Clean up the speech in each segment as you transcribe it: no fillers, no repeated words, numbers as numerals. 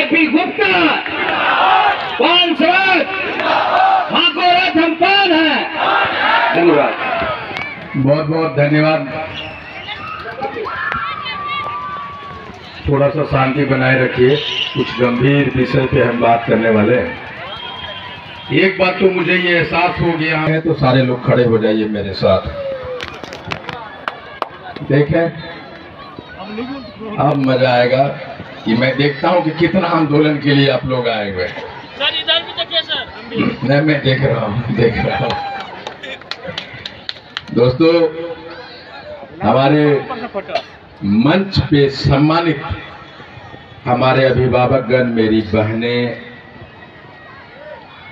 JP Gupta कौन स्वागत ठाकुर हम कौन है। धन्यवाद, बहुत बहुत धन्यवाद। थोड़ा सा शांति बनाए रखिए, कुछ गंभीर विषय पे हम बात करने वाले हैं। एक बात तो मुझे ये एहसास हो गया है, तो सारे लोग खड़े हो जाइए मेरे साथ। देखें, अब मजा आएगा कि मैं देखता हूं कि कितना आंदोलन के लिए आप लोग आए हुए हैं। सर इधर भी देखिए सर। नहीं, मैं देख रहा हूं। दोस्तों, हमारे मंच पे सम्मानित हमारे अभिभावकगण, मेरी बहनें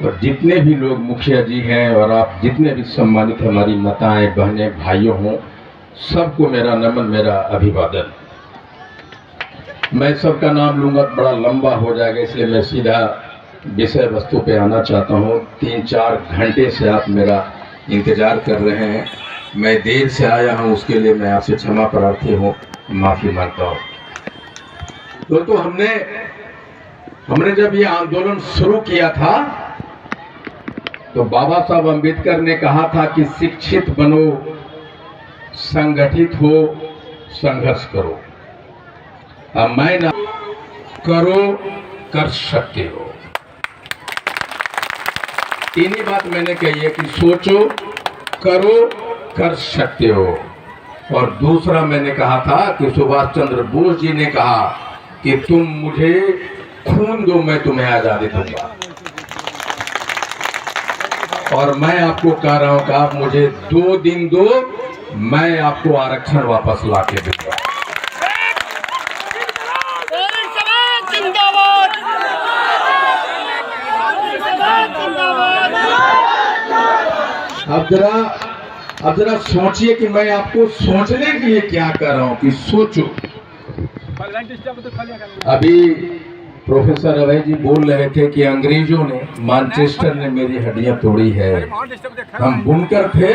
और जितने भी लोग मुखिया जी हैं, और आप जितने भी सम्मानित हमारी माताएं, बहनें, भाइयों हों, सबको मेरा नमन, मेरा अभिवादन। मैं सबका नाम लूंगा तो बड़ा लंबा हो जाएगा, इसलिए मैं सीधा विषय वस्तु पे आना चाहता हूँ। 3-4 घंटे से आप मेरा इंतजार कर रहे हैं। मैं देर से आया हूँ, उसके लिए मैं आपसे क्षमा प्रार्थी हूँ, माफी मांगता हूँ। दोस्तों, हमने जब ये आंदोलन शुरू किया था तो बाबा साहब अम्बेडकर ने कहा था कि शिक्षित बनो, संगठित हो, संघर्ष करो। अब मैं ना करो, कर सकते हो। तीन ही बात मैंने कही है कि सोचो, करो, कर सकते हो। और दूसरा मैंने कहा था कि सुभाष चंद्र बोस जी ने कहा कि तुम मुझे खून दो, मैं तुम्हें आजादी दूंगा। और मैं आपको कह रहा हूं कि आप मुझे 2 दिन दो, मैं आपको आरक्षण वापस ला के दूंगा। अब जरा सोचिए कि मैं आपको सोचने के लिए क्या कर रहा हूं कि सोचो। अभी प्रोफेसर अभय जी बोल रहे थे कि अंग्रेजों ने, मैनचेस्टर ने मेरी हड्डियां तोड़ी है। हम बुनकर थे,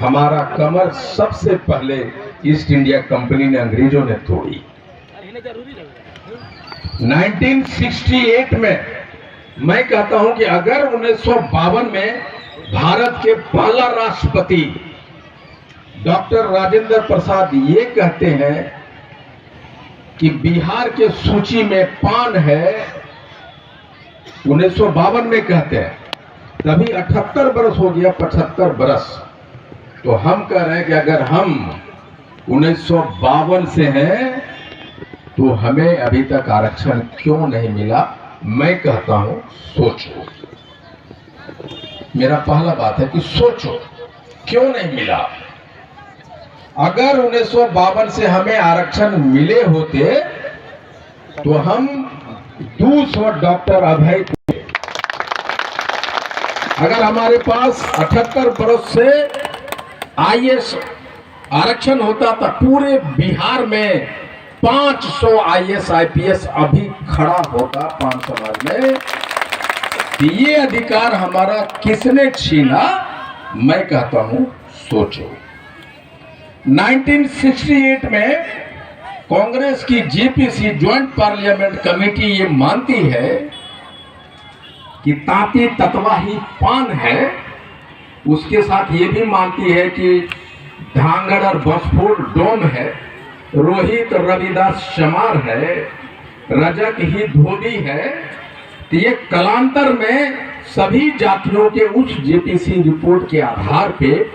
हमारा कमर सबसे पहले ईस्ट इंडिया कंपनी ने, अंग्रेजों ने तोड़ी। 1968 में मैं कहता हूं कि अगर 1952 में भारत के पहला राष्ट्रपति डॉक्टर राजेंद्र प्रसाद ये कहते हैं कि बिहार के सूची में पान है, 1952 में कहते हैं, तभी 78 बरस हो गया, 75 बरस। तो हम कह रहे हैं कि अगर हम 1952 से हैं तो हमें अभी तक आरक्षण क्यों नहीं मिला। मैं कहता हूं सोचो। मेरा पहला बात है कि सोचो, क्यों नहीं मिला। अगर 1952 से हमें आरक्षण मिले होते तो हम 200 डॉक्टर अभय थे। अगर हमारे पास 78 बरस से आईएएस आरक्षण होता तो पूरे बिहार में 500 आईएएस आईपीएस अभी खड़ा होता पान समाज में। ये अधिकार हमारा किसने छीना। मैं कहता हूं सोचो। 1968 में कांग्रेस की जेपीसी, ज्वाइंट पार्लियामेंट कमेटी, ये मानती है कि तांती ततवा ही पान है। उसके साथ ये भी मानती है कि धांगड़ और बसफोड़ डोम है, रोहित रविदास चमार है, रजक ही धोबी है। तो ये कालांतर में सभी जातियों के उस जेपीसी रिपोर्ट के आधार पे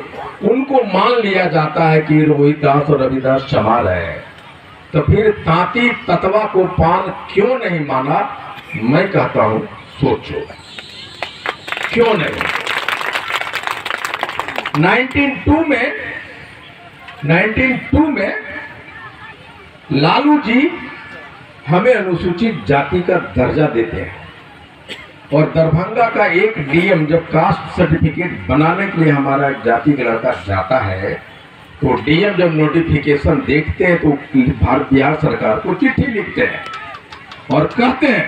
उनको मान लिया जाता है कि रोहितदास और रविदास चमार है। तो फिर तांती ततवा को पान क्यों नहीं माना। मैं कहता हूं सोचो, क्यों नहीं। 1902 में लालू जी हमें अनुसूचित जाति का दर्जा देते हैं, और दरभंगा का एक डीएम जब कास्ट सर्टिफिकेट बनाने के लिए हमारा एक जाति का लड़का जाता है, तो डीएम जब नोटिफिकेशन देखते हैं तो भारत बिहार सरकार को चिट्ठी लिखते हैं और कहते हैं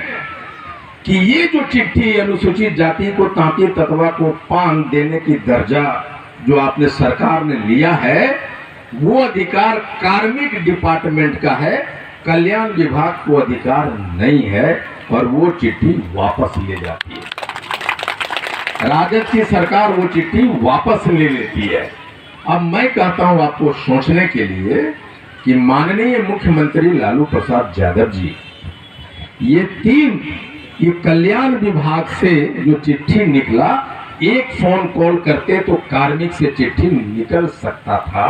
कि ये जो चिट्ठी अनुसूचित जाति को तांती ततवा को पान देने की दर्जा जो आपने सरकार ने लिया है, वो अधिकार कार्मिक डिपार्टमेंट का है। कल्याण विभाग को अधिकार नहीं है और वो चिट्ठी वापस ले जाती है। राजद की सरकार वो चिट्ठी वापस ले लेती है। अब मैं कहता हूं आपको सोचने के लिए कि माननीय मुख्यमंत्री लालू प्रसाद यादव जी ये कल्याण विभाग से जो चिट्ठी निकला, एक फोन कॉल करते तो कार्मिक से चिट्ठी निकल सकता था।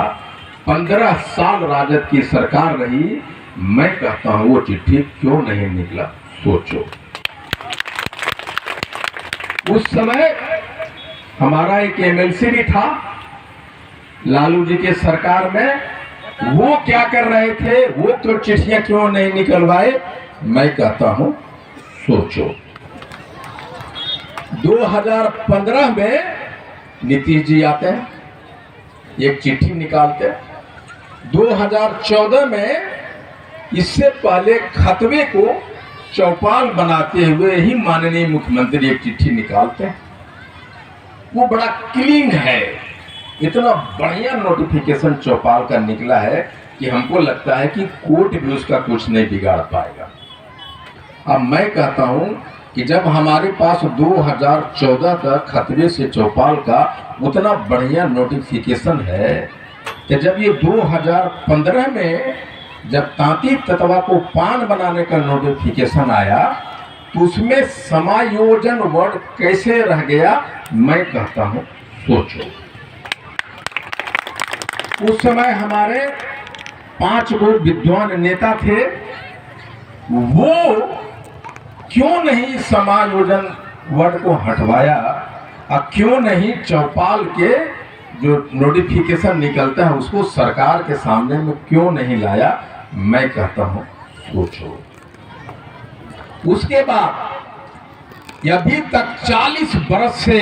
15 साल राजद की सरकार रही, मैं कहता हूं वो चिट्ठी क्यों नहीं निकला, सोचो। उस समय हमारा एक एमएलसी भी था लालू जी के सरकार में, वो क्या कर रहे थे, वो तो चिट्ठियां क्यों नहीं निकलवाए, मैं कहता हूं सोचो। 2015 में नीतीश जी आते हैं, एक चिट्ठी निकालते हैं। 2014 में इससे पहले खतवे को चौपाल बनाते हुए ही माननीय मुख्यमंत्री एक चिट्ठी निकालते हैं। वो बड़ा क्लीन है, इतना बढ़िया नोटिफिकेशन चौपाल का निकला है कि हमको लगता है कि कोर्ट भी उसका कुछ नहीं बिगाड़ पाएगा। अब मैं कहता हूं कि जब हमारे पास 2014 का खतरे से चौपाल का उतना बढ़िया नोटिफिकेशन है, कि जब ये 2015 में जब तांती ततवा को पान बनाने का नोटिफिकेशन आया तो उसमें समायोजन वर्ड कैसे रह गया, मैं कहता हूं सोचो। उस समय हमारे 5 गो विद्वान नेता थे, वो क्यों नहीं समायोजन वर्ड को हटवाया और क्यों नहीं चौपाल के जो नोटिफिकेशन निकलता है उसको सरकार के सामने में क्यों नहीं लाया, मैं कहता हूं सोचो। उसके बाद अभी तक 40 बरस से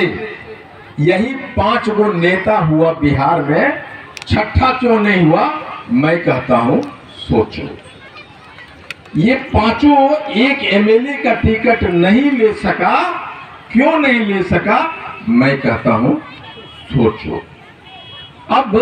यही 5 गो नेता हुआ बिहार में, छठा क्यों नहीं हुआ, मैं कहता हूं सोचो। ये पांचों एक एमएलए का टिकट नहीं ले सका, क्यों नहीं ले सका, मैं कहता हूं सोचो। अब